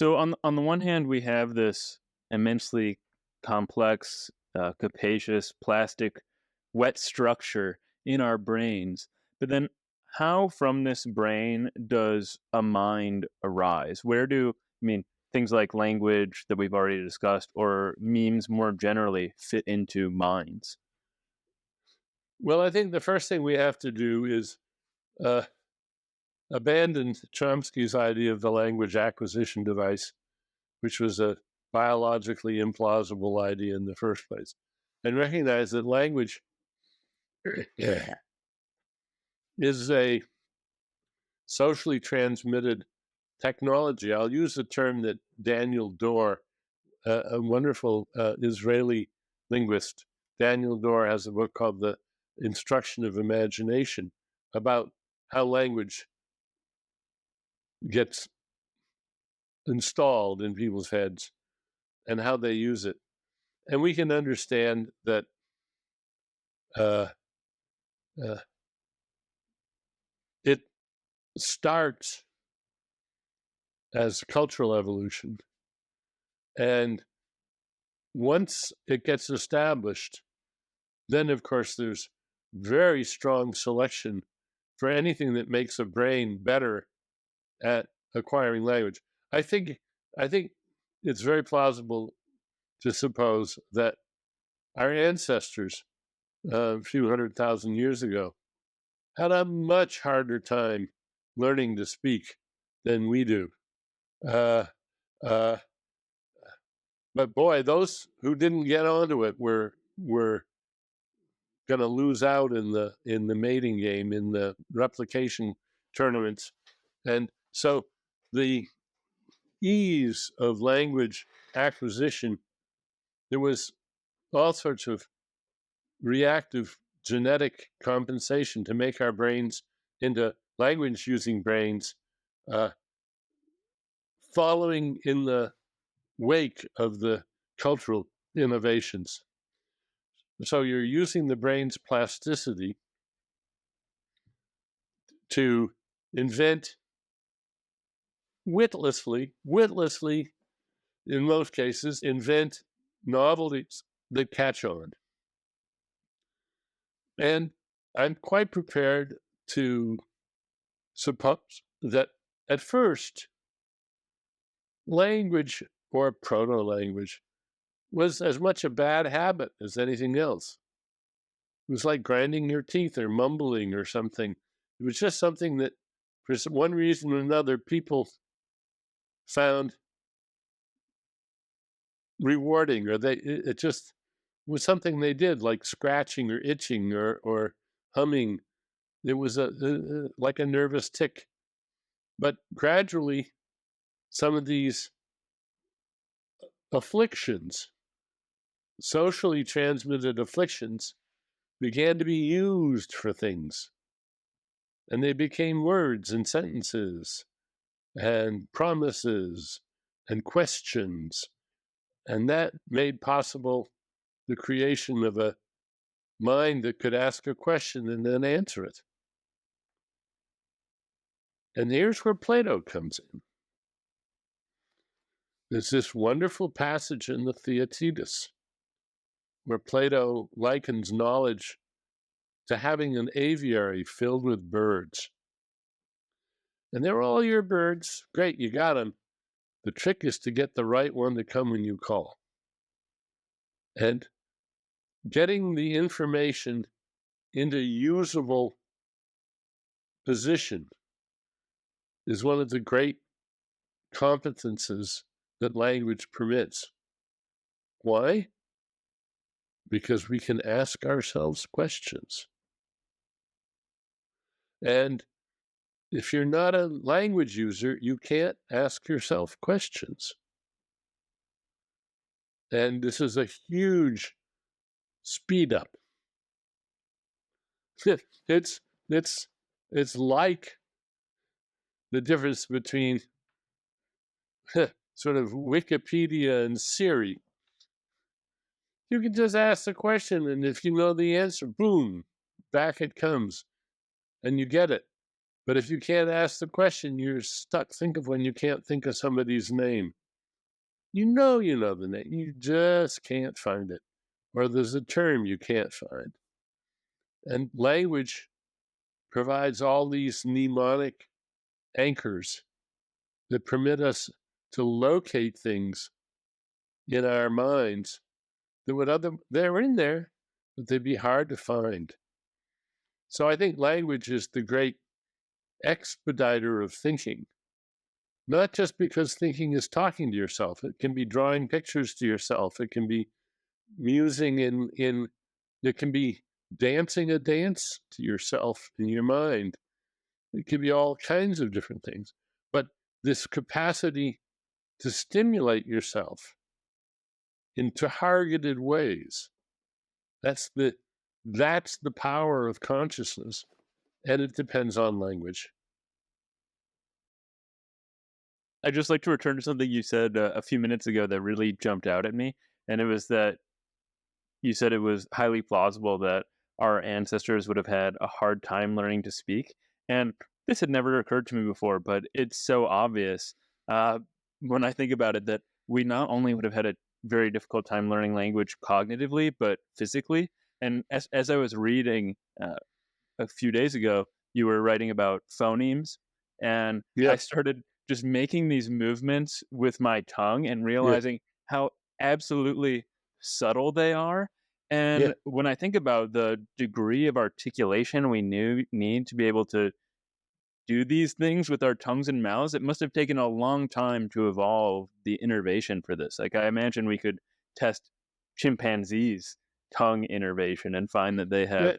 So on the one hand, we have this immensely complex, capacious, plastic, wet structure in our brains. But then, how from this brain does a mind arise? Things like language that we've already discussed, or memes more generally, fit into minds? Well, I think the first thing we have to do is uh, abandon Chomsky's idea of the language acquisition device, which was a biologically implausible idea in the first place, and recognize that language is a socially transmitted technology. I'll use a term that Daniel Dorr, a wonderful Israeli linguist, Daniel Dorr has a book called The Instruction of Imagination about how language gets installed in people's heads and how they use it. And we can understand that uh, uh, it starts as cultural evolution. And once it gets established, then, of course, there's very strong selection for anything that makes a brain better at acquiring language. I think it's very plausible to suppose that our ancestors, a few 100,000 years ago, had a much harder time learning to speak than we do. Uh, uh, but boy, those who didn't get onto it were going to lose out in the mating game, in the replication tournaments. And so the ease of language acquisition, there was all sorts of reactive genetic compensation to make our brains into language using brains, uh, following in the wake of the cultural innovations. So you're using the brain's plasticity to invent witlessly, in most cases, invent novelties that catch on. And I'm quite prepared to suppose that at first, language or proto-language was as much a bad habit as anything else. It was like grinding your teeth or mumbling or something. It was just something that, for one reason or another, people found rewarding, or it just was something they did, like scratching or itching or humming. It was like a nervous tick. But gradually, some of these afflictions, socially transmitted afflictions, began to be used for things. And they became words and sentences and promises and questions. And that made possible the creation of a mind that could ask a question and then answer it. And here's where Plato comes in. There's this wonderful passage in the Theaetetus where Plato likens knowledge to having an aviary filled with birds. And they're all your birds. Great, you got them. The trick is to get the right one to come when you call. And getting the information into usable position is one of the great competences that language permits. Why? Because we can ask ourselves questions. And if you're not a language user, you can't ask yourself questions. And this is a huge speed up. It's like the difference between sort of Wikipedia and Siri. You can just ask the question, and if you know the answer, boom, back it comes, and you get it. But if you can't ask the question, you're stuck. Think of when you can't think of somebody's name. You know the name. You just can't find it. Or there's a term you can't find. And language provides all these mnemonic anchors that permit us to locate things in our minds that they're in there, but they'd be hard to find. So I think language is the great expediter of thinking, not just because thinking is talking to yourself. It can be drawing pictures to yourself. It can be musing it can be dancing a dance to yourself in your mind. It can be all kinds of different things. But this capacity to stimulate yourself in targeted ways, that's the power of consciousness, and it depends on language. I'd just like to return to something you said a few minutes ago that really jumped out at me, and it was that you said it was highly plausible that our ancestors would have had a hard time learning to speak. And this had never occurred to me before, but it's so obvious when I think about it that we not only would have had a very difficult time learning language cognitively, but physically. And as I was reading a few days ago, you were writing about phonemes, and I Yeah, started just making these movements with my tongue and yeah, realizing how absolutely subtle they are. yeah. And when I think about the degree of articulation we need to be able to do these things with our tongues and mouths, it must have taken a long time to evolve the innervation for this. Like, I imagine we could test chimpanzees' tongue innervation and find that they have.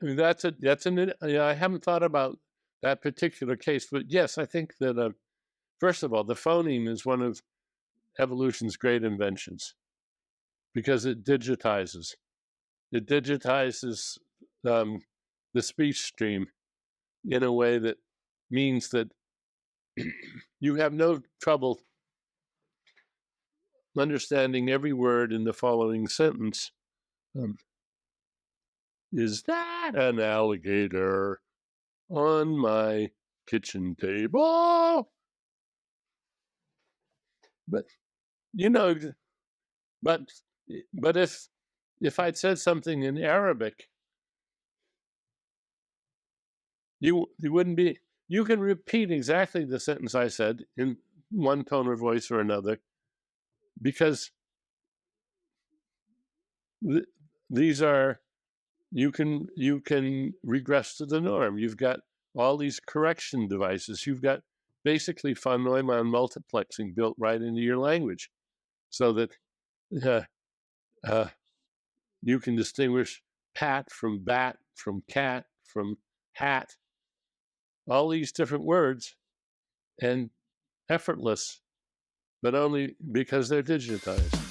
Yeah, I haven't thought about that particular case, but yes, I think that first of all, the phoneme is one of evolution's great inventions because it digitizes. It digitizes the speech stream in a way that means that you have no trouble understanding every word in the following sentence. Um, is that an alligator on my kitchen table? But you know, but but if I'd said something in Arabic, you wouldn't be. You can repeat exactly the sentence I said in one tone of voice or another because these are you can regress to the norm. You've got all these correction devices. You've got basically von Neumann multiplexing built right into your language, so that uh, uh, you can distinguish pat from bat, from cat, from hat, all these different words, and effortless, but only because they're digitized.